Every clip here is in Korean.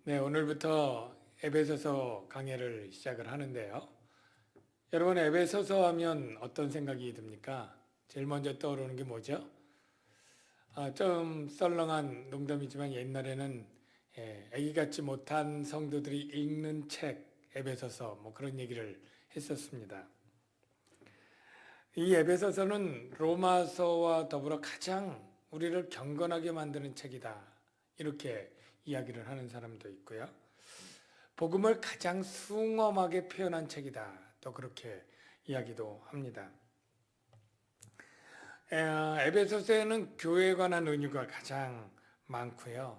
네, 오늘부터 에베소서 강해를 시작을 하는데요. 여러분, 에베소서 하면 어떤 생각이 듭니까? 제일 먼저 떠오르는 게 뭐죠? 좀 썰렁한 농담이지만 옛날에는 아기 같지 못한 성도들이 읽는 책, 에베소서 뭐 그런 얘기를 했었습니다. 이 에베소서는 로마서와 더불어 가장 우리를 경건하게 만드는 책이다. 이렇게 이야기를 하는 사람도 있고요. 복음을 가장 숭엄하게 표현한 책이다. 또 그렇게 이야기도 합니다. 에베소서에는 교회에 관한 은유가 가장 많고요.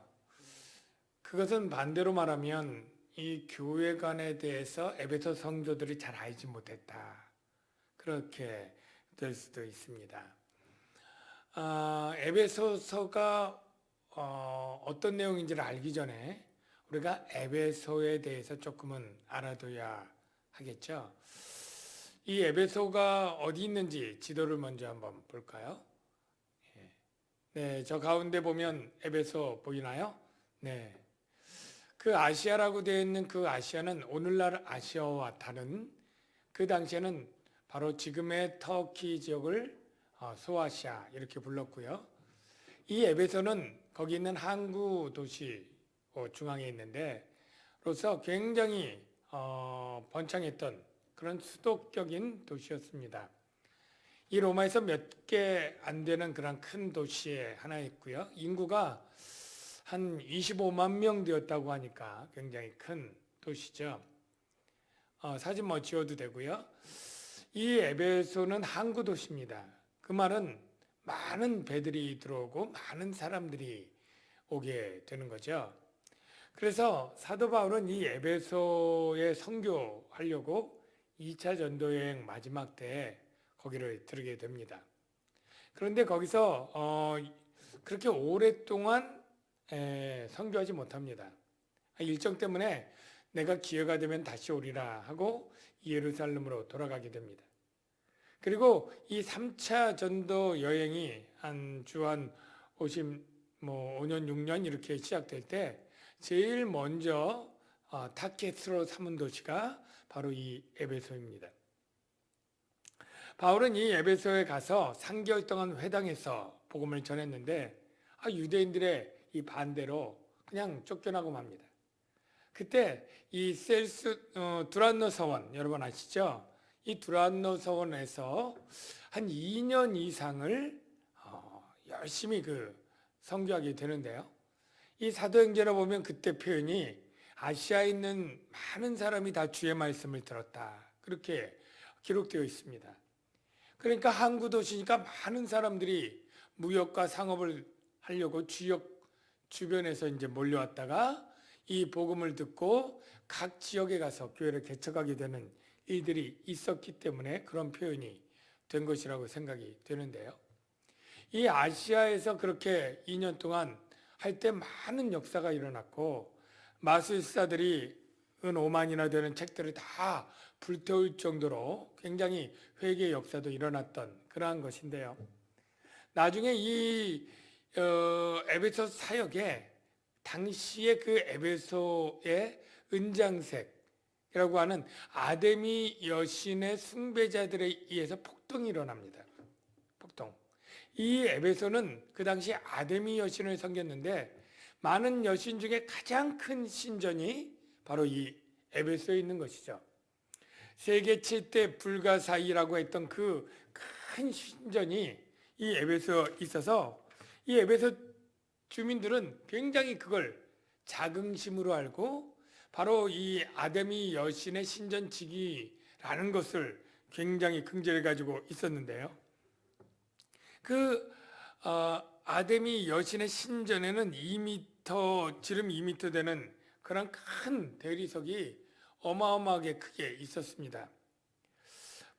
그것은 반대로 말하면 이 교회관에 대해서 에베소 성도들이 잘 알지 못했다. 그렇게 될 수도 있습니다. 에베소서가 어떤 내용인지를 알기 전에 우리가 에베소에 대해서 조금은 알아둬야 하겠죠. 이 에베소가 어디 있는지 지도를 먼저 한번 볼까요? 네, 저 가운데 보면 에베소 보이나요? 네. 그 아시아라고 되어 있는 그 아시아는 오늘날 아시아와 다른 그 당시에는 바로 지금의 터키 지역을 소아시아 이렇게 불렀고요. 이 에베소는 거기 있는 항구 도시 중앙에 있는데 로서 굉장히 번창했던 그런 수도격인 도시였습니다. 이 로마에서 몇 개 안 되는 그런 큰 도시의 하나였고요. 인구가 한 25만 명 되었다고 하니까 굉장히 큰 도시죠. 사진 뭐 지어도 되고요. 이 에베소는 항구 도시입니다. 그 말은 많은 배들이 들어오고 많은 사람들이 오게 되는 거죠. 그래서 사도 바울은 이 에베소에 선교하려고 2차 전도 여행 마지막 때에 거기를 들게 됩니다. 그런데 거기서 그렇게 오랫동안 선교하지 못합니다. 일정 때문에 내가 기회가 되면 다시 오리라 하고 예루살렘으로 돌아가게 됩니다. 그리고 이 3차 전도 여행이 한 5년, 6년 이렇게 시작될 때 제일 먼저 타겟으로 삼은 도시가 바로 이 에베소입니다. 바울은 이 에베소에 가서 3개월 동안 회당에서 복음을 전했는데 유대인들의 이 반대로 그냥 쫓겨나고 맙니다. 그때 이 두란노 서원 여러분 아시죠? 이 두란노 서원에서 한 2년 이상을 열심히 선교하게 되는데요. 이 사도행전에 보면 그때 표현이 아시아에 있는 많은 사람이 다 주의 말씀을 들었다. 그렇게 기록되어 있습니다. 그러니까 항구 도시니까 많은 사람들이 무역과 상업을 하려고 지역 주변에서 이제 몰려왔다가 이 복음을 듣고 각 지역에 가서 교회를 개척하게 되는 일들이 있었기 때문에 그런 표현이 된 것이라고 생각이 되는데요. 이 아시아에서 그렇게 2년 동안 할 때 많은 역사가 일어났고 마술사들이 은 5만이나 되는 책들을 다 불태울 정도로 굉장히 회개의 역사도 일어났던 그러한 것인데요. 나중에 이 에베소 사역에 당시에 그 에베소의 은장색이라고 하는 아데미 여신의 숭배자들에 의해서 폭동이 일어납니다. 폭동. 이 에베소는 그 당시 아데미 여신을 섬겼는데 많은 여신 중에 가장 큰 신전이 바로 이 에베소에 있는 것이죠. 세계 7대 불가사의라고 했던 그 큰 신전이 이 에베소에 있어서 이 에베소 주민들은 굉장히 그걸 자긍심으로 알고 바로 이 아데미 여신의 신전지기라는 것을 굉장히 긍지를 가지고 있었는데요. 아데미 여신의 신전에는 2m, 지름 2m 되는 그런 큰 대리석이 어마어마하게 크게 있었습니다.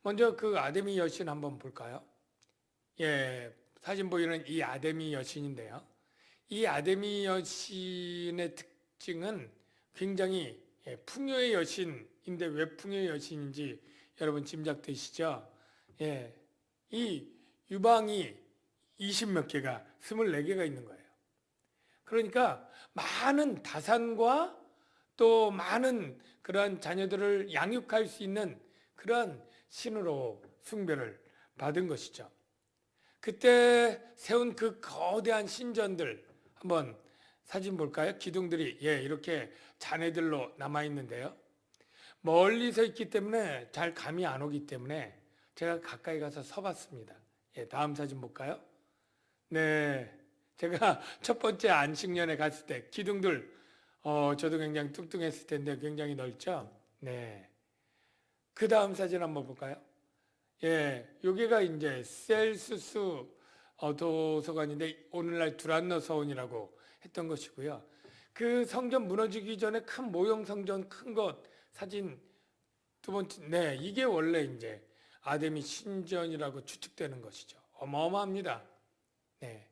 먼저 그 아데미 여신 한번 볼까요? 사진 보이는 이 아데미 여신인데요. 이 아데미 여신의 특징은 굉장히 풍요의 여신인데 왜 풍요의 여신인지 여러분 짐작되시죠? 이 유방이 20몇 개가 24개가 있는 거예요. 그러니까 많은 다산과 또 많은 그런 자녀들을 양육할 수 있는 그런 신으로 숭배를 받은 것이죠. 그때 세운 그 거대한 신전들 한번 사진 볼까요? 기둥들이 이렇게 잔해들로 남아 있는데요. 멀리서 있기 때문에 잘 감이 안 오기 때문에 제가 가까이 가서 서봤습니다. 다음 사진 볼까요? 네, 제가 첫 번째 안식년에 갔을 때 기둥들 저도 굉장히 뚱뚱했을 텐데 굉장히 넓죠? 네. 그 다음 사진 한번 볼까요? 여기가 이제 셀수스 도서관인데 오늘날 두란노 서원이라고 했던 것이고요. 그 성전 무너지기 전에 큰 모형 성전 큰 것 사진 두 번째, 이게 원래 이제 아데미 신전이라고 추측되는 것이죠. 어마어마합니다. 네.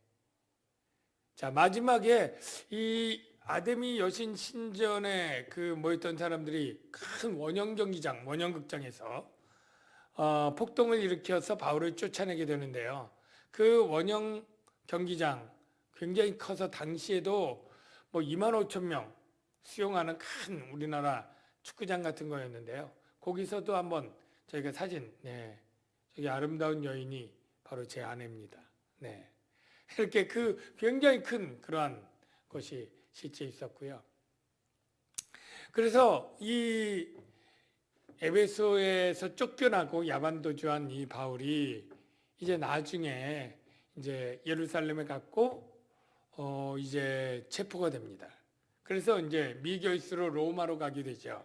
자, 마지막에 이 아데미 여신 신전에 그 모였던 사람들이 큰 원형 경기장, 원형 극장에서 폭동을 일으켜서 바울을 쫓아내게 되는데요. 그 원형 경기장 굉장히 커서 당시에도 뭐 2만 5천 명 수용하는 큰 우리나라 축구장 같은 거였는데요. 거기서도 한번 저희가 사진, 저기 아름다운 여인이 바로 제 아내입니다. 네. 이렇게 그 굉장히 큰 그러한 것이 실제 있었고요. 그래서 이 에베소에서 쫓겨나고 야반도주한 이 바울이 이제 나중에 이제 예루살렘에 갔고 이제 체포가 됩니다. 그래서 이제 미결수로 로마로 가게 되죠.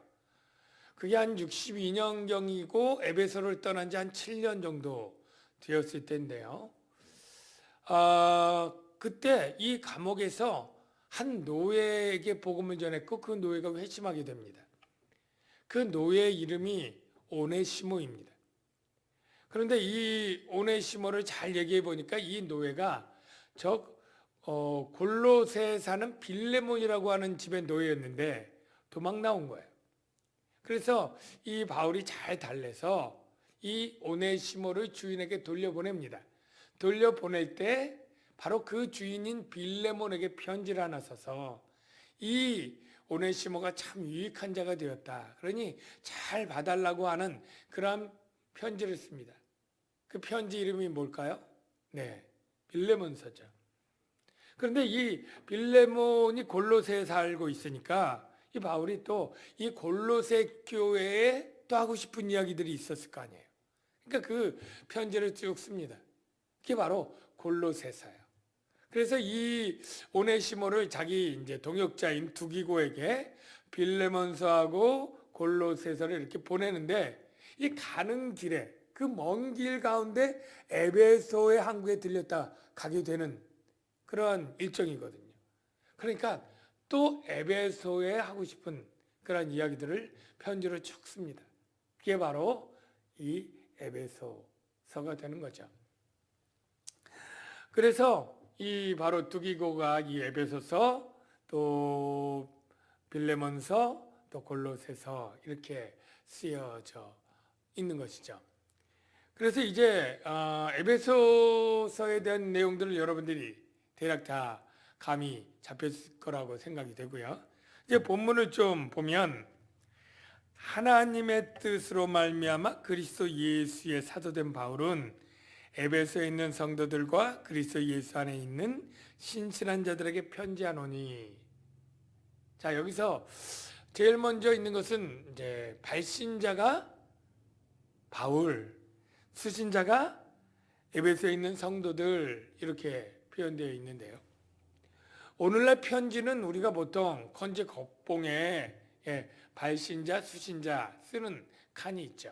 그게 한 62년경이고 에베소를 떠난 지 한 7년 정도 되었을 때인데요. 그때 이 감옥에서 한 노예에게 복음을 전했고 그 노예가 회심하게 됩니다. 그 노예의 이름이 오네시모입니다. 그런데 이 오네시모를 잘 얘기해 보니까 이 노예가 골로새에 사는 빌레몬이라고 하는 집의 노예였는데 도망 나온 거예요. 그래서 이 바울이 잘 달래서 이 오네시모를 주인에게 돌려보냅니다. 돌려보낼 때 바로 그 주인인 빌레몬에게 편지를 하나 써서 이 오네시모가 참 유익한 자가 되었다. 그러니 잘 봐달라고 하는 그런 편지를 씁니다. 그 편지 이름이 뭘까요? 빌레몬서죠. 그런데 이 빌레몬이 골로새에 살고 있으니까 이 바울이 또 이 골로새 교회에 또 하고 싶은 이야기들이 있었을 거 아니에요. 그러니까 그 편지를 쭉 씁니다. 그게 바로 골로새서예요. 그래서 이 오네시모를 자기 이제 동역자인 두기고에게 빌레몬서하고 골로새서를 이렇게 보내는데 이 가는 길에 그 먼 길 가운데 에베소의 항구에 들렸다 가게 되는 그런 일정이거든요. 그러니까 또 에베소에 하고 싶은 그런 이야기들을 편지로 쭉 씁니다. 그게 바로 이 에베소서가 되는 거죠. 그래서 이 바로 두기고가 이 에베소서 또 빌레몬서 또 골로새서 이렇게 쓰여져 있는 것이죠. 그래서 이제 에베소서에 대한 내용들을 여러분들이 대략 다 감이 잡혔을 거라고 생각이 되고요. 이제 본문을 좀 보면 하나님의 뜻으로 말미암아 그리스도 예수의 사도된 바울은 에베소에 있는 성도들과 그리스도 예수 안에 있는 신실한 자들에게 편지하노니. 자, 여기서 제일 먼저 있는 것은 이제 발신자가 바울, 수신자가 에베소에 있는 성도들 이렇게 표현되어 있는데요. 오늘날 편지는 우리가 보통 건재 겉봉에 발신자, 수신자 쓰는 칸이 있죠.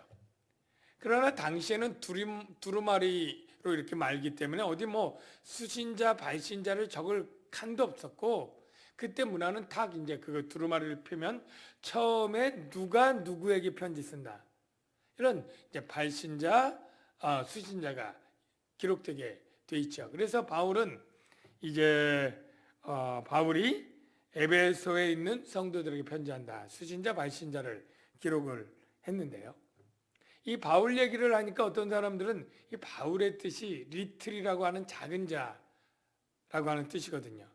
그러나 당시에는 두루마리로 이렇게 말기 때문에 어디 뭐 수신자, 발신자를 적을 칸도 없었고 그때 문화는 딱 이제 그 두루마리를 펴면 처음에 누가 누구에게 편지 쓴다. 이런 이제 발신자, 수신자가 기록되게 돼 있죠. 그래서 바울은 이제 바울이 에베소에 있는 성도들에게 편지한다. 수신자, 발신자를 기록을 했는데요. 이 바울 얘기를 하니까 어떤 사람들은 이 바울의 뜻이 리틀이라고 하는 작은 자라고 하는 뜻이거든요.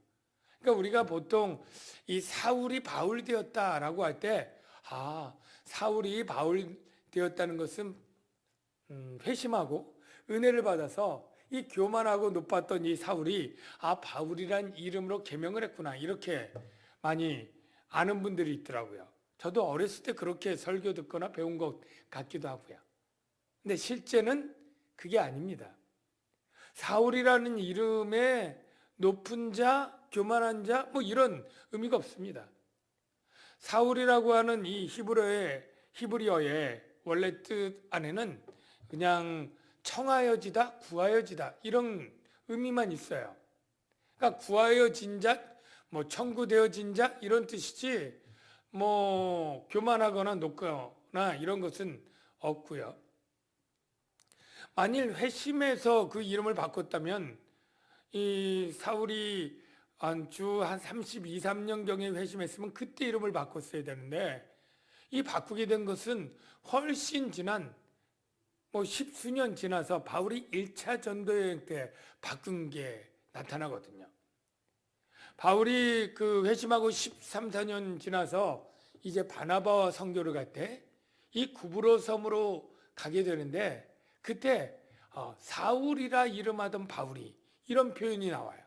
그러니까 우리가 보통 이 사울이 바울 되었다라고 할 때, 사울이 바울 되었다는 것은 회심하고 은혜를 받아서 이 교만하고 높았던 이 사울이 바울이란 이름으로 계명을 했구나, 이렇게 많이 아는 분들이 있더라고요. 저도 어렸을 때 그렇게 설교 듣거나 배운 것 같기도 하고요. 근데 실제는 그게 아닙니다. 사울이라는 이름에 높은 자, 교만한 자, 뭐 이런 의미가 없습니다. 사울이라고 하는 이 히브리어의 원래 뜻 안에는 그냥 청하여지다, 구하여지다 이런 의미만 있어요. 그러니까 구하여진 자, 뭐 청구되어진 자 이런 뜻이지, 뭐 교만하거나 높거나 이런 것은 없고요. 만일 회심해서 그 이름을 바꿨다면 이 사울이 한 32, 3년경에 회심했으면 그때 이름을 바꿨어야 되는데, 이 바꾸게 된 것은 훨씬 지난 뭐 십수년 지나서 바울이 1차 전도여행 때 바꾼 게 나타나거든요. 바울이 그 회심하고 13, 14년 지나서 이제 바나바와 선교를 갈 때 이 구브로 섬으로 가게 되는데, 그때 사울이라 이름하던 바울이 이런 표현이 나와요.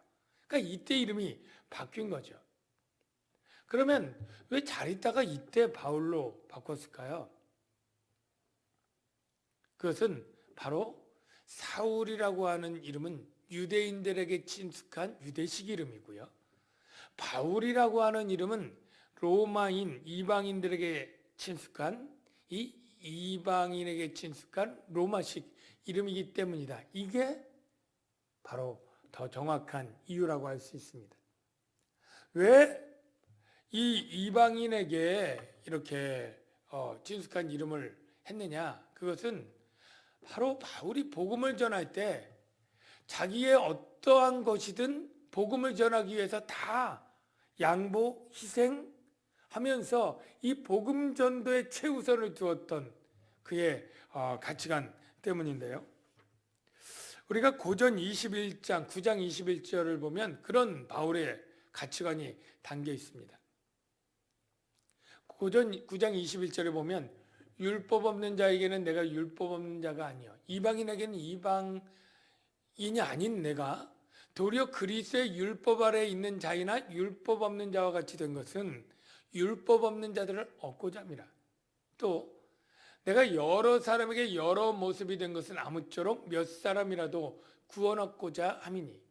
그러니까 이때 이름이 바뀐 거죠. 그러면 왜 잘 있다가 이때 바울로 바꿨을까요? 그것은 바로 사울이라고 하는 이름은 유대인들에게 친숙한 유대식 이름이고요. 바울이라고 하는 이름은 로마인 이방인들에게 친숙한 이 이방인에게 친숙한 로마식 이름이기 때문이다. 이게 바로 더 정확한 이유라고 할 수 있습니다. 왜 이 이방인에게 이렇게 친숙한 이름을 했느냐? 그것은 바로 바울이 복음을 전할 때 자기의 어떠한 것이든 복음을 전하기 위해서 다 양보, 희생하면서 이 복음 전도에 최우선을 두었던 그의 가치관 때문인데요. 우리가 고전 21장, 9장 21절을 보면 그런 바울의 가치관이 담겨 있습니다. 고전 9장 21절에 보면 율법 없는 자에게는 내가 율법 없는 자가 아니요, 이방인에게는 이방인이 아닌 내가 도리어 그리스도의 율법 아래에 있는 자이나 율법 없는 자와 같이 된 것은 율법 없는 자들을 얻고자 함이라. 또 내가 여러 사람에게 여러 모습이 된 것은 아무쪼록 몇 사람이라도 구원 얻고자 함이니.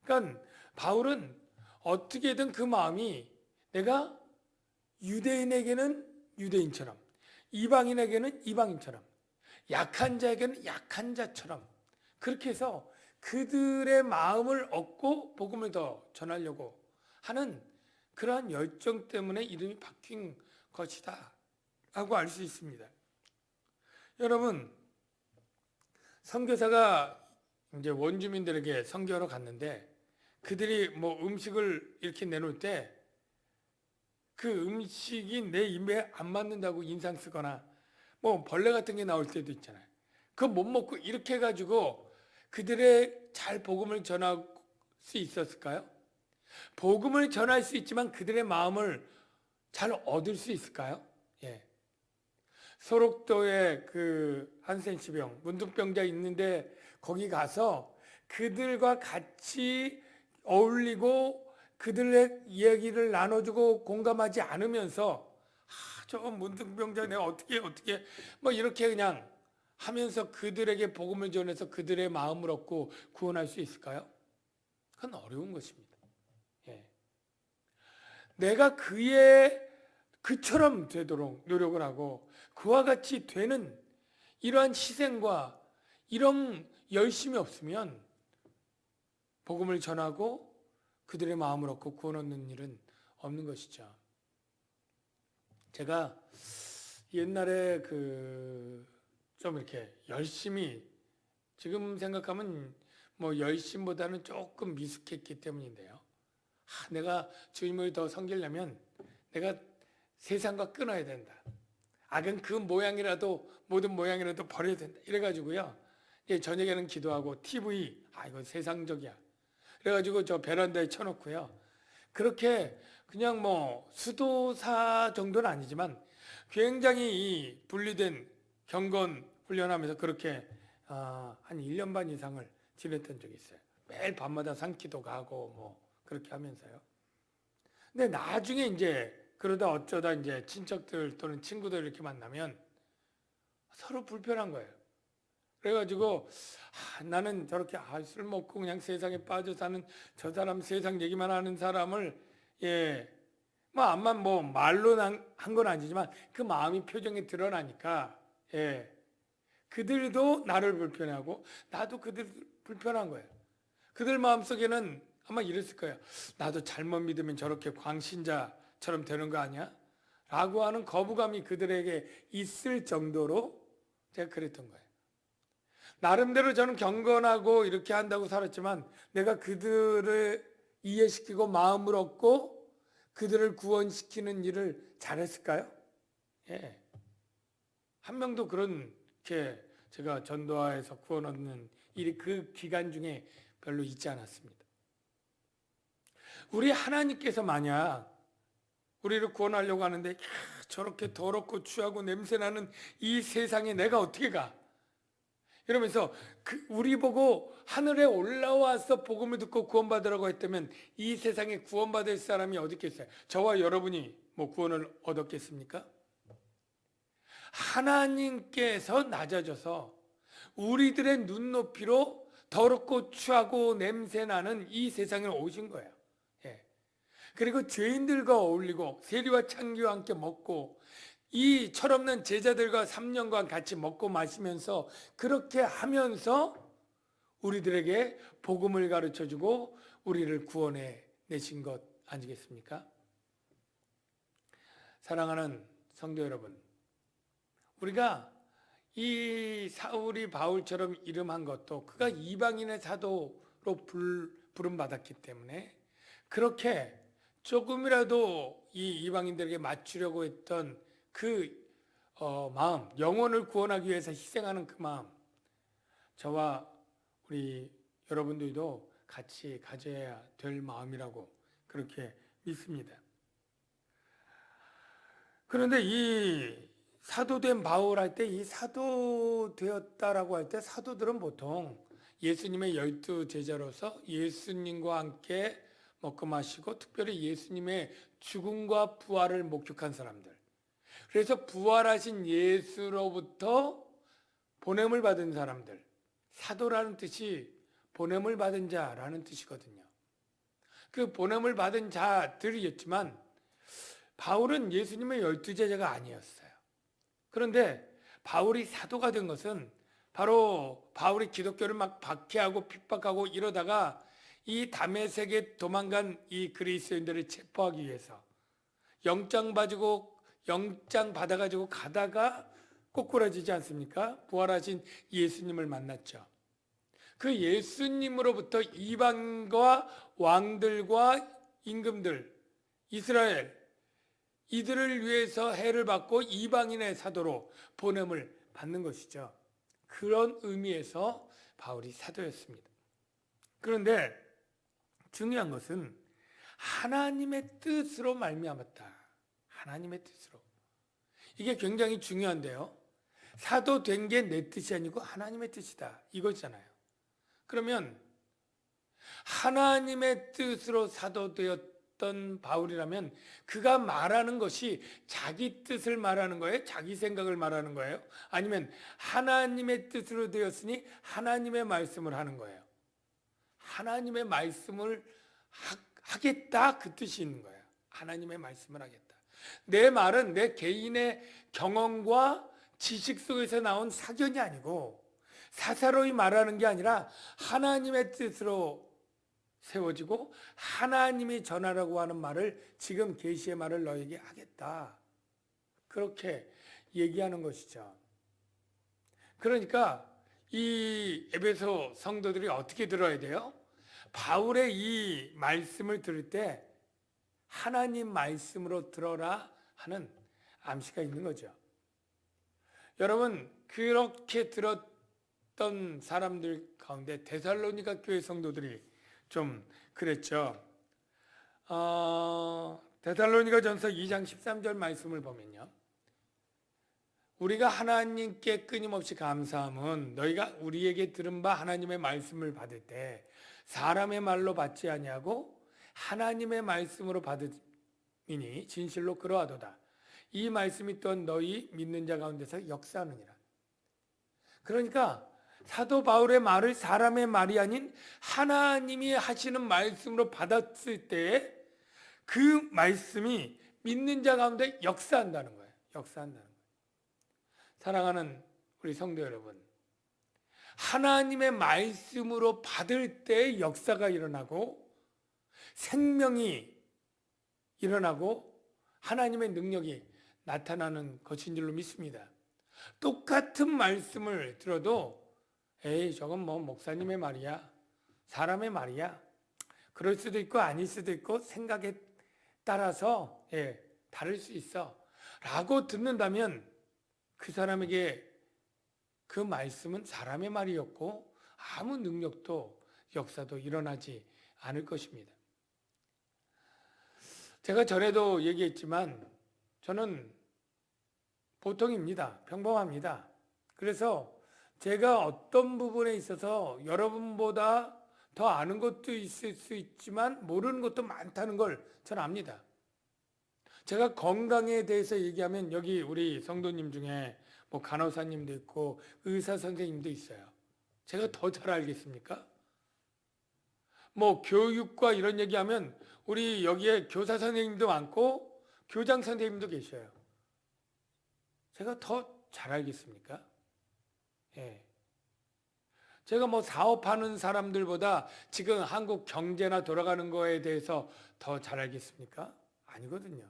그러니까 바울은 어떻게든 그 마음이 내가 유대인에게는 유대인처럼, 이방인에게는 이방인처럼, 약한 자에게는 약한 자처럼 그렇게 해서 그들의 마음을 얻고 복음을 더 전하려고 하는 그러한 열정 때문에 이름이 바뀐 것이다 라고 알 수 있습니다. 여러분, 선교사가 이제 원주민들에게 선교하러 갔는데 그들이 뭐 음식을 이렇게 내놓을 때 그 음식이 내 입에 안 맞는다고 인상 쓰거나 뭐 벌레 같은 게 나올 때도 있잖아요. 그거 못 먹고 이렇게 해가지고 그들의 잘 복음을 전할 수 있었을까요? 복음을 전할 수 있지만 그들의 마음을 잘 얻을 수 있을까요? 예. 소록도에 그 한센시병, 문둥병자 있는데 거기 가서 그들과 같이 어울리고 그들의 이야기를 나눠주고 공감하지 않으면서 저 문둥병자 내가 어떻게 뭐 이렇게 그냥 하면서 그들에게 복음을 전해서 그들의 마음을 얻고 구원할 수 있을까요? 그건 어려운 것입니다. 예. 내가 그처럼 되도록 노력을 하고 그와 같이 되는 이러한 희생과 이런 열심이 없으면 복음을 전하고 그들의 마음을 얻고 구원 얻는 일은 없는 것이죠. 제가 옛날에 좀 이렇게 열심히, 지금 생각하면 뭐 열심보다는 조금 미숙했기 때문인데요. 내가 주님을 더 섬기려면 내가 세상과 끊어야 된다. 악은 그 모양이라도 모든 모양이라도 버려야 된다. 이래가지고요. 저녁에는 기도하고 TV, 이거 세상적이야. 그래가지고 저 베란다에 쳐놓고요. 그렇게 그냥 뭐 수도사 정도는 아니지만 굉장히 이 분리된 경건 훈련하면서 그렇게 한 1년 반 이상을 지냈던 적이 있어요. 매일 밤마다 산기도 가고 뭐 그렇게 하면서요. 근데 나중에 이제 그러다 어쩌다 이제 친척들 또는 친구들 이렇게 만나면 서로 불편한 거예요. 그래가지고 나는 저렇게 술 먹고 그냥 세상에 빠져 사는 저 사람 세상 얘기만 하는 사람을 뭐 암만 뭐 말로 한 건 아니지만 그 마음이 표정에 드러나니까 그들도 나를 불편해하고 나도 그들 불편한 거예요. 그들 마음속에는 아마 이랬을 거예요. 나도 잘못 믿으면 저렇게 광신자처럼 되는 거 아니야? 라고 하는 거부감이 그들에게 있을 정도로 제가 그랬던 거예요. 나름대로 저는 경건하고 이렇게 한다고 살았지만 내가 그들을 이해시키고 마음을 얻고 그들을 구원시키는 일을 잘했을까요? 예. 한 명도 그렇게 제가 전도하에서 구원 얻는 일이 그 기간 중에 별로 있지 않았습니다. 우리 하나님께서 만약 우리를 구원하려고 하는데 저렇게 더럽고 추하고 냄새나는 이 세상에 내가 어떻게 가? 이러면서 우리 보고 하늘에 올라와서 복음을 듣고 구원받으라고 했다면 이 세상에 구원받을 사람이 어디 있겠어요? 저와 여러분이 뭐 구원을 얻었겠습니까? 하나님께서 낮아져서 우리들의 눈높이로 더럽고 추하고 냄새나는 이 세상에 오신 거예요. 그리고 죄인들과 어울리고 세리와 창기와 함께 먹고 이 철없는 제자들과 3년간 같이 먹고 마시면서 그렇게 하면서 우리들에게 복음을 가르쳐주고 우리를 구원해 내신 것 아니겠습니까? 사랑하는 성도 여러분, 우리가 이 사울이 바울처럼 이름한 것도 그가 이방인의 사도로 부름받았기 때문에 그렇게 조금이라도 이 이방인들에게 맞추려고 했던 그 마음, 영혼을 구원하기 위해서 희생하는 그 마음, 저와 우리 여러분들도 같이 가져야 될 마음이라고 그렇게 믿습니다. 그런데 이 사도된 바울 할 때 이 사도 되었다라고 할 때 사도들은 보통 예수님의 12 제자로서 예수님과 함께 먹고 마시고 특별히 예수님의 죽음과 부활을 목격한 사람들. 그래서 부활하신 예수로부터 보냄을 받은 사람들. 사도라는 뜻이 보냄을 받은 자라는 뜻이거든요. 그 보냄을 받은 자들이었지만 바울은 예수님의 12 제자가 아니었어요. 그런데 바울이 사도가 된 것은 바로 바울이 기독교를 막 박해하고 핍박하고 이러다가 이 다메섹에 도망간 이 그리스도인들을 체포하기 위해서 영장 받아가지고 가다가 꼬꾸라지지 않습니까? 부활하신 예수님을 만났죠. 그 예수님으로부터 이방과 왕들과 임금들, 이스라엘 이들을 위해서 해를 받고 이방인의 사도로 보냄을 받는 것이죠. 그런 의미에서 바울이 사도였습니다. 그런데 중요한 것은 하나님의 뜻으로 말미암았다. 하나님의 뜻으로. 이게 굉장히 중요한데요. 사도 된 게 내 뜻이 아니고 하나님의 뜻이다. 이거잖아요. 그러면 하나님의 뜻으로 사도 되었던 바울이라면 그가 말하는 것이 자기 뜻을 말하는 거예요? 자기 생각을 말하는 거예요? 아니면 하나님의 뜻으로 되었으니 하나님의 말씀을 하는 거예요? 하나님의 말씀을 하겠다 그 뜻이 있는 거예요. 하나님의 말씀을 하겠다. 내 말은 내 개인의 경험과 지식 속에서 나온 사견이 아니고 사사로이 말하는 게 아니라 하나님의 뜻으로 세워지고 하나님이 전하라고 하는 말을 지금 계시의 말을 너에게 하겠다. 그렇게 얘기하는 것이죠. 그러니까 이 에베소 성도들이 어떻게 들어야 돼요? 바울의 이 말씀을 들을 때 하나님 말씀으로 들어라 하는 암시가 있는 거죠. 여러분 그렇게 들었던 사람들 가운데 데살로니가 교회 성도들이 좀 그랬죠. 데살로니가전서 2장 13절 말씀을 보면요. 우리가 하나님께 끊임없이 감사함은 너희가 우리에게 들은 바 하나님의 말씀을 받을 때 사람의 말로 받지 아니하고 하나님의 말씀으로 받으니 진실로 그러하도다. 이 말씀이 또한 너희 믿는 자 가운데서 역사하느니라. 그러니까 사도 바울의 말을 사람의 말이 아닌 하나님이 하시는 말씀으로 받았을 때 그 말씀이 믿는 자 가운데 역사한다는 거예요. 역사한다는 거예요. 사랑하는 우리 성도 여러분, 하나님의 말씀으로 받을 때 역사가 일어나고 생명이 일어나고 하나님의 능력이 나타나는 것인 줄로 믿습니다. 똑같은 말씀을 들어도 에이 저건 뭐 목사님의 말이야, 사람의 말이야, 그럴 수도 있고 아닐 수도 있고 생각에 따라서 다를 수 있어 라고 듣는다면 그 사람에게 그 말씀은 사람의 말이었고 아무 능력도 역사도 일어나지 않을 것입니다. 제가 전에도 얘기했지만 저는 보통입니다. 평범합니다. 그래서 제가 어떤 부분에 있어서 여러분보다 더 아는 것도 있을 수 있지만 모르는 것도 많다는 걸 저는 압니다. 제가 건강에 대해서 얘기하면 여기 우리 성도님 중에 뭐 간호사님도 있고 의사 선생님도 있어요. 제가 더 잘 알겠습니까? 뭐 교육과 이런 얘기하면 우리 여기에 교사 선생님도 많고 교장 선생님도 계셔요. 제가 더 잘 알겠습니까? 예. 제가 뭐 사업하는 사람들보다 지금 한국 경제나 돌아가는 거에 대해서 더 잘 알겠습니까? 아니거든요.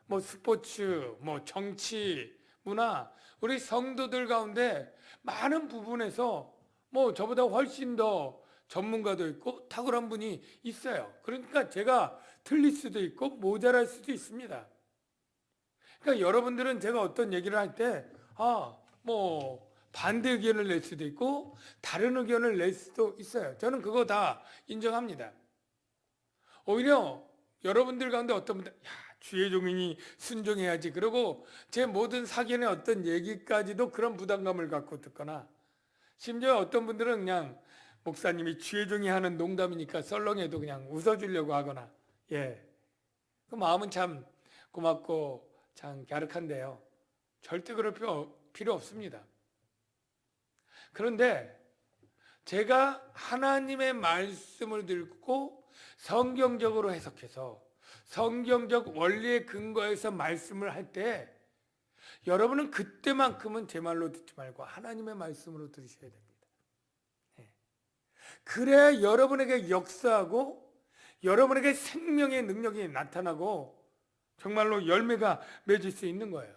뭐 스포츠, 뭐 정치, 문화, 우리 성도들 가운데 많은 부분에서 뭐 저보다 훨씬 더 전문가도 있고 탁월한 분이 있어요. 그러니까 제가 틀릴 수도 있고 모자랄 수도 있습니다. 그러니까 여러분들은 제가 어떤 얘기를 할 때, 뭐 반대 의견을 낼 수도 있고 다른 의견을 낼 수도 있어요. 저는 그거 다 인정합니다. 오히려 여러분들 가운데 어떤 분들, 주의 종이니 순종해야지. 그러고 제 모든 사견의 어떤 얘기까지도 그런 부담감을 갖고 듣거나 심지어 어떤 분들은 그냥 목사님이 주의 종이 하는 농담이니까 썰렁해도 그냥 웃어주려고 하거나 그 마음은 참 고맙고 참 갸륵한데요. 절대 그럴 필요 없습니다. 그런데 제가 하나님의 말씀을 듣고 성경적으로 해석해서 성경적 원리에 근거해서 말씀을 할 때 여러분은 그때만큼은 제 말로 듣지 말고 하나님의 말씀으로 들으셔야 됩니다. 그래야 여러분에게 역사하고 여러분에게 생명의 능력이 나타나고 정말로 열매가 맺을 수 있는 거예요.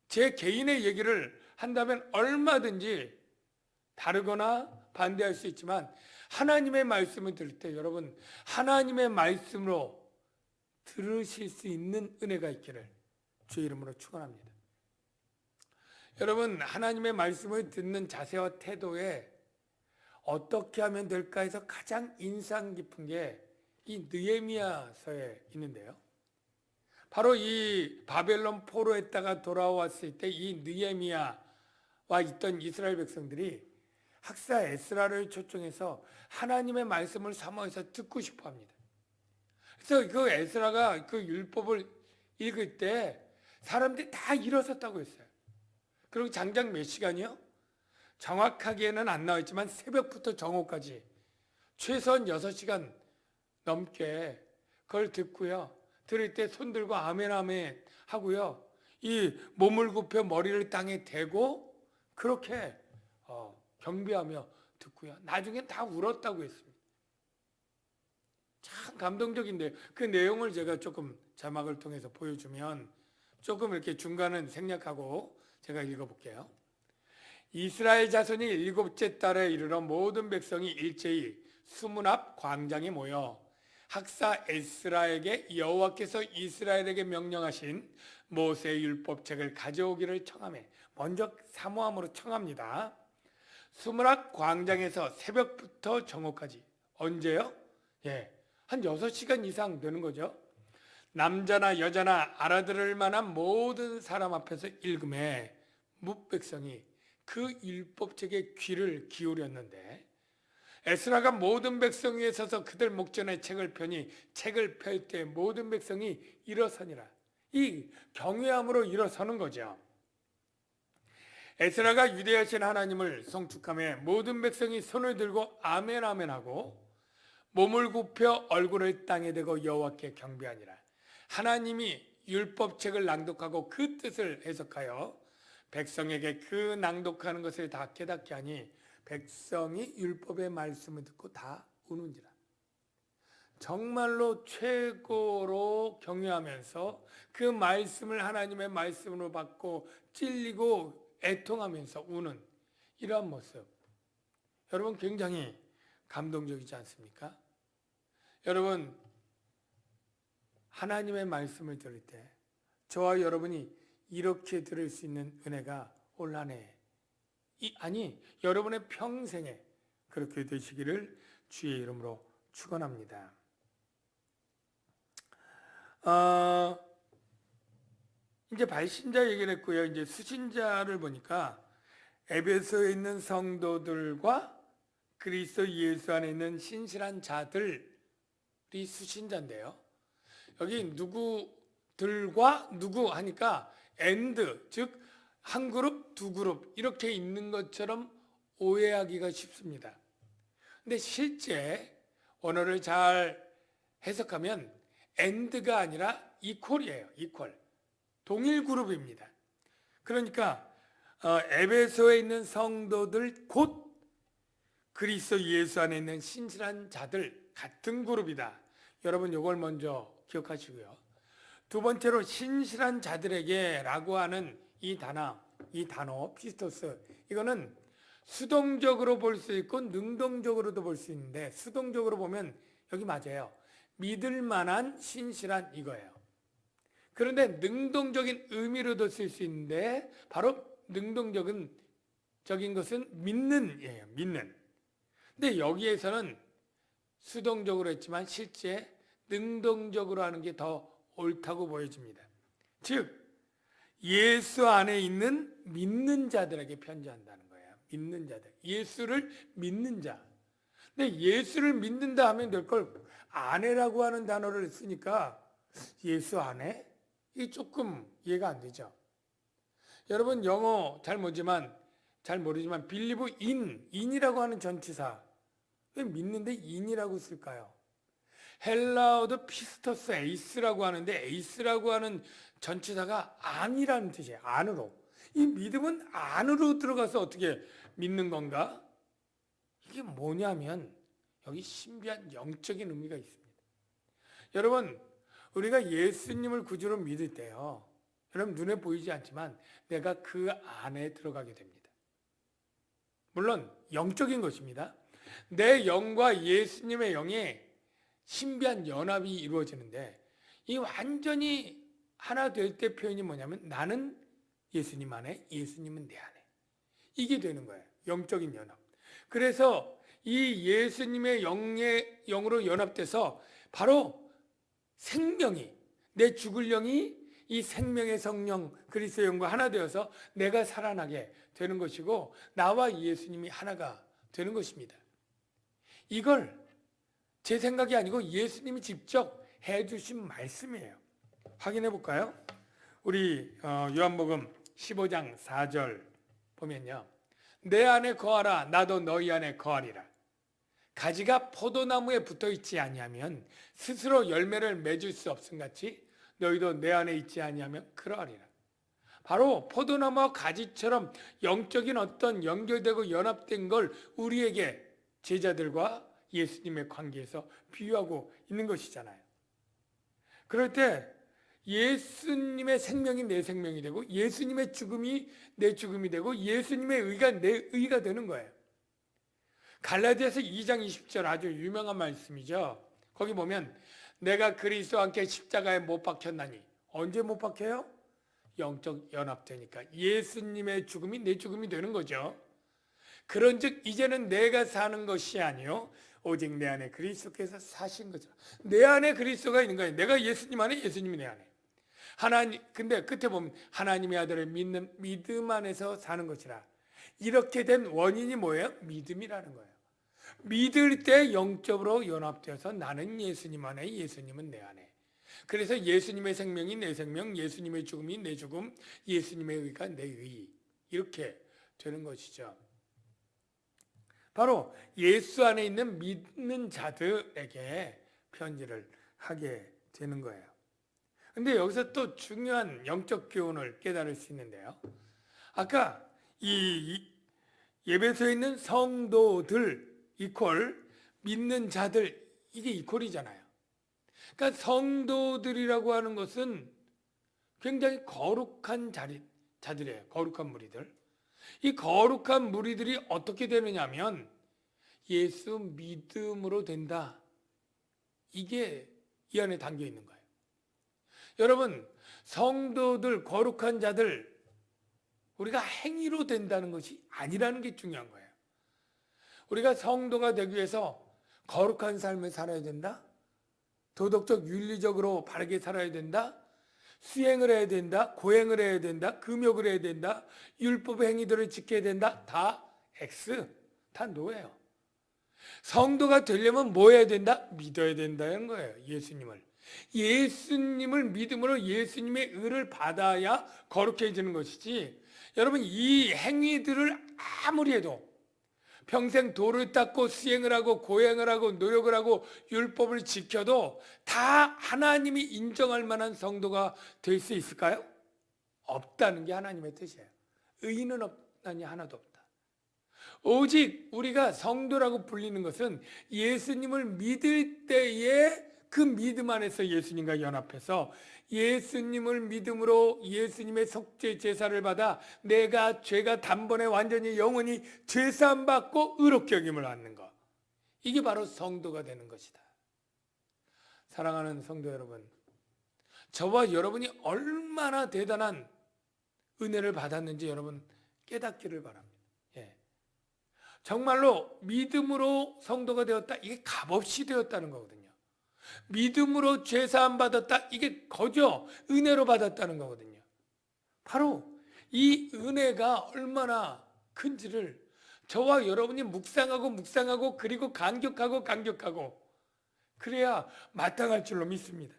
제 개인의 얘기를 한다면 얼마든지 다르거나 반대할 수 있지만 하나님의 말씀을 들을 때 여러분 하나님의 말씀으로 들으실 수 있는 은혜가 있기를 주의 이름으로 축원합니다. 여러분 하나님의 말씀을 듣는 자세와 태도에 어떻게 하면 될까 해서 가장 인상 깊은 게 이 느헤미야서에 있는데요. 바로 이 바벨론 포로했다가 돌아왔을 때 이 느헤미야와 있던 이스라엘 백성들이 학사 에스라를 초청해서 하나님의 말씀을 사모해서 듣고 싶어 합니다. 그래서 그 에스라가 그 율법을 읽을 때 사람들이 다 일어섰다고 했어요. 그리고 장장 몇 시간이요? 정확하게는 안 나와 있지만 새벽부터 정오까지 최소한 6시간 넘게 그걸 듣고요. 들을 때 손 들고 아멘 아멘 하고요. 이 몸을 굽혀 머리를 땅에 대고 그렇게 경배하며 듣고요. 나중엔 다 울었다고 했습니다. 참 감동적인데요. 그 내용을 제가 조금 자막을 통해서 보여주면 조금 이렇게 중간은 생략하고 제가 읽어볼게요. 이스라엘 자손이 7째 달에 이르러 모든 백성이 일제히 수문 앞 광장에 모여 학사 에스라에게 여호와께서 이스라엘에게 명령하신 모세의 율법책을 가져오기를 청하매 먼저 사모함으로 청합니다. 수문 앞 광장에서 새벽부터 정오까지 언제요? 한 6시간 이상 되는 거죠. 남자나 여자나 알아들을 만한 모든 사람 앞에서 읽음에 뭇백성이 그 율법책에 귀를 기울였는데 에스라가 모든 백성 위에 서서 그들 목전에 책을 펴니 책을 펼 때 모든 백성이 일어서니라. 이 경외함으로 일어서는 거죠. 에스라가 위대하신 하나님을 송축하며 모든 백성이 손을 들고 아멘 아멘 하고 몸을 굽혀 얼굴을 땅에 대고 여호와께 경배하니라. 하나님이 율법책을 낭독하고 그 뜻을 해석하여 백성에게 그 낭독하는 것을 다 깨닫게 하니 백성이 율법의 말씀을 듣고 다 우는지라. 정말로 최고로 경외하면서 그 말씀을 하나님의 말씀으로 받고 찔리고 애통하면서 우는 이러한 모습, 여러분 굉장히 감동적이지 않습니까? 여러분, 하나님의 말씀을 들을 때 저와 여러분이 이렇게 들을 수 있는 은혜가 올 한 해, 아니 여러분의 평생에 그렇게 되시기를 주의 이름으로 축원합니다. 이제 발신자 얘기를 했고요. 이제 수신자를 보니까 에베소에 있는 성도들과 그리스도 예수 안에 있는 신실한 자들이 수신자인데요. 여기 누구들과 누구 하니까 and, 즉 한 그룹, 두 그룹 이렇게 있는 것처럼 오해하기가 쉽습니다. 근데 실제 언어를 잘 해석하면 and가 아니라 equal이에요. equal. 동일 그룹입니다. 그러니까 에베소에 있는 성도들 곧 그리스도 예수 안에 있는 신실한 자들 같은 그룹이다. 여러분 이걸 먼저 기억하시고요. 두 번째로 신실한 자들에게 라고 하는 이 단어 피스토스, 이거는 수동적으로 볼 수 있고 능동적으로도 볼 수 있는데 수동적으로 보면 여기 맞아요. 믿을 만한 신실한 이거예요. 그런데 능동적인 의미로도 쓸 수 있는데 바로 능동적인 것은 믿는이에요. 믿는. 근데 여기에서는 수동적으로 했지만 실제 능동적으로 하는 게 더 옳다고 보여집니다. 즉 예수 안에 있는 믿는 자들에게 편지한다는 거예요. 믿는 자들. 예수를 믿는 자. 근데 예수를 믿는다 하면 될 걸 아내라고 하는 단어를 쓰니까 예수 안에? 이게 조금 이해가 안 되죠. 여러분 영어 잘 모르지만 believe in이라고 하는 전치사 왜 믿는데 in이라고 쓸까요? 헬라어도 피스토스 에이스라고 하는데 에이스라고 하는 전치사가 안이라는 뜻이에요. 안으로. 이 믿음은 안으로 들어가서 어떻게 믿는 건가? 이게 뭐냐면 여기 신비한 영적인 의미가 있습니다. 여러분 우리가 예수님을 구주로 믿을 때요, 여러분 눈에 보이지 않지만 내가 그 안에 들어가게 됩니다. 물론 영적인 것입니다. 내 영과 예수님의 영이 신비한 연합이 이루어지는데 이 완전히 하나 될 때 표현이 뭐냐면 나는 예수님 안에, 예수님은 내 안에. 이게 되는 거예요. 영적인 연합. 그래서 이 예수님의 영으로 연합돼서 바로 생명이, 내 죽을 영이 이 생명의 성령 그리스도의 영과 하나 되어서 내가 살아나게 되는 것이고 나와 예수님이 하나가 되는 것입니다. 이걸 제 생각이 아니고 예수님이 직접 해주신 말씀이에요. 확인해 볼까요? 우리 요한복음 15장 4절 보면요, 내 안에 거하라 나도 너희 안에 거하리라. 가지가 포도나무에 붙어있지 아니하면 스스로 열매를 맺을 수 없음같이 너희도 내 안에 있지 아니하면 그러하리라. 바로 포도나무와 가지처럼 영적인 어떤 연결되고 연합된 걸 우리에게 제자들과 예수님의 관계에서 비유하고 있는 것이잖아요. 그럴 때 예수님의 생명이 내 생명이 되고 예수님의 죽음이 내 죽음이 되고 예수님의 의가 내 의가 되는 거예요. 갈라디아서 2장 20절 아주 유명한 말씀이죠. 거기 보면 내가 그리스도와 함께 십자가에 못 박혔나니, 언제 못 박혀요? 영적 연합되니까 예수님의 죽음이 내 죽음이 되는 거죠. 그런즉 이제는 내가 사는 것이 아니요 오직 내 안에 그리스도께서 사신 것처럼. 내 안에 그리스도가 있는 거예요. 내가 예수님 안에, 예수님이 내 안에. 하나님, 근데 끝에 보면 하나님의 아들을 믿는 믿음 안에서 사는 것이라. 이렇게 된 원인이 뭐예요? 믿음이라는 거예요. 믿을 때 영적으로 연합되어서 나는 예수님 안에, 예수님은 내 안에. 그래서 예수님의 생명이 내 생명, 예수님의 죽음이 내 죽음, 예수님의 의가 내 의. 이렇게 되는 것이죠. 바로 예수 안에 있는 믿는 자들에게 편지를 하게 되는 거예요. 근데 여기서 또 중요한 영적 교훈을 깨달을 수 있는데요. 아까 이 예배소에 있는 성도들 이퀄 믿는 자들, 이게 이퀄이잖아요. 그러니까 성도들이라고 하는 것은 굉장히 거룩한 자들이에요. 거룩한 무리들. 이 거룩한 무리들이 어떻게 되느냐 하면 예수 믿음으로 된다. 이게 이 안에 담겨 있는 거예요. 여러분, 성도들, 거룩한 자들, 우리가 행위로 된다는 것이 아니라는 게 중요한 거예요. 우리가 성도가 되기 위해서 거룩한 삶을 살아야 된다. 도덕적, 윤리적으로 바르게 살아야 된다. 수행을 해야 된다. 고행을 해야 된다. 금욕을 해야 된다. 율법의 행위들을 지켜야 된다. 다 X, 다 노예요. 성도가 되려면 뭐 해야 된다? 믿어야 된다는 거예요. 예수님을. 예수님을 믿음으로 예수님의 의를 받아야 거룩해지는 것이지, 여러분 이 행위들을 아무리 해도 평생 도를 닦고 수행을 하고 고행을 하고 노력을 하고 율법을 지켜도 다 하나님이 인정할 만한 성도가 될 수 있을까요? 없다는 게 하나님의 뜻이에요. 의인은 없다니 하나도 없다. 오직 우리가 성도라고 불리는 것은 예수님을 믿을 때에 그 믿음 안에서 예수님과 연합해서 예수님을 믿음으로 예수님의 속죄 제사를 받아 내가 죄가 단번에 완전히 영원히 죄사함 받고 의롭게 여김을 받는 것, 이게 바로 성도가 되는 것이다. 사랑하는 성도 여러분, 저와 여러분이 얼마나 대단한 은혜를 받았는지 여러분 깨닫기를 바랍니다. 정말로 믿음으로 성도가 되었다, 이게 값없이 되었다는 거거든요. 믿음으로 죄사함 받았다, 이게 거저 은혜로 받았다는 거거든요. 바로 이 은혜가 얼마나 큰지를 저와 여러분이 묵상하고 그리고 감격하고 그래야 마땅할 줄로 믿습니다.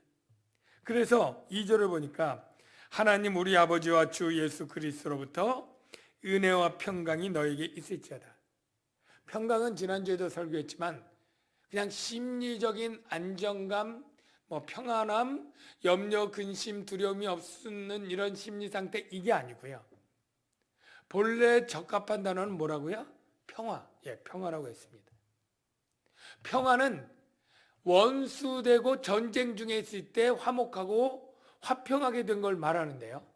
그래서 2절을 보니까 하나님 우리 아버지와 주 예수 그리스도로부터 은혜와 평강이 너에게 있을지어다. 평강은 지난주에도 설교했지만 그냥 심리적인 안정감, 평안함, 염려, 근심, 두려움이 없는 이런 심리 상태, 이게 아니고요. 본래 적합한 단어는 뭐라고요? 평화. 평화라고 했습니다. 평화는 원수되고 전쟁 중에 있을 때 화목하고 화평하게 된 걸 말하는데요.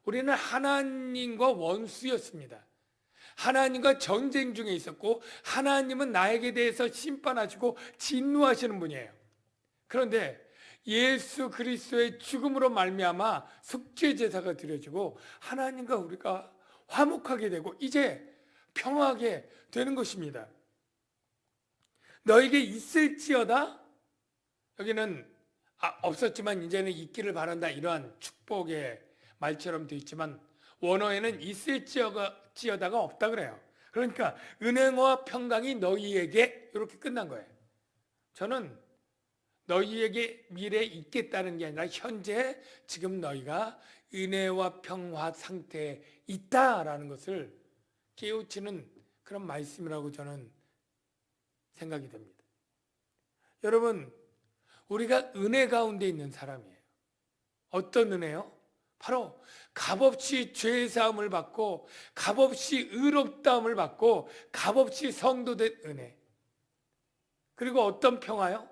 우리는 하나님과 원수였습니다. 하나님과 전쟁 중에 있었고 하나님은 나에게 대해서 심판하시고 진노하시는 분이에요. 그런데 예수 그리스도의 죽음으로 말미암아 속죄 제사가 드려지고 하나님과 우리가 화목하게 되고 이제 평화하게 되는 것입니다. 너에게 있을지어다, 여기는 없었지만 이제는 있기를 바란다, 이러한 축복의 말처럼 되어 있지만 원어에는 있을지어다가 없다 그래요. 그러니까 은혜와 평강이 너희에게, 이렇게 끝난 거예요. 저는 너희에게 미래에 있겠다는 게 아니라 현재 지금 너희가 은혜와 평화 상태에 있다라는 것을 깨우치는 그런 말씀이라고 저는 생각이 됩니다. 여러분, 우리가 은혜 가운데 있는 사람이에요. 어떤 은혜요? 바로 값없이 죄사함을 받고 값없이 의롭다함을 받고 값없이 성도된 은혜. 그리고 어떤 평화요?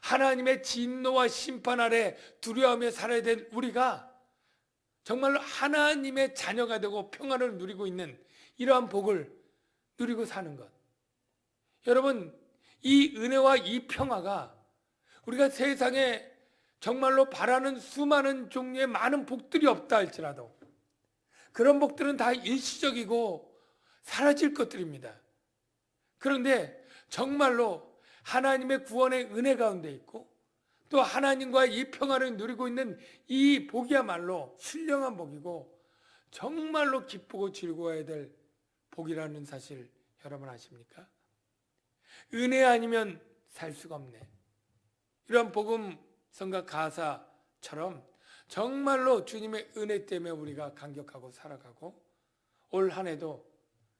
하나님의 진노와 심판 아래 두려워하며 살아야 된 우리가 정말로 하나님의 자녀가 되고 평화를 누리고 있는 이러한 복을 누리고 사는 것. 여러분, 이 은혜와 이 평화가 우리가 세상에 정말로 바라는 수많은 종류의 많은 복들이 없다 할지라도 그런 복들은 다 일시적이고 사라질 것들입니다. 그런데 정말로 하나님의 구원의 은혜 가운데 있고 또 하나님과의 이 평화를 누리고 있는 이 복이야말로 신령한 복이고 정말로 기쁘고 즐거워야 될 복이라는 사실 여러분 아십니까? 은혜 아니면 살 수가 없네. 이런 복음 성가 가사처럼 정말로 주님의 은혜 때문에 우리가 감격하고 살아가고 올 한 해도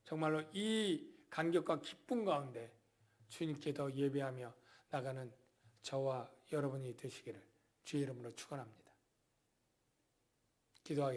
정말로 이 감격과 기쁨 가운데 주님께 더 예배하며 나가는 저와 여러분이 되시기를 주의 이름으로 축원합니다. 기도하겠습니다.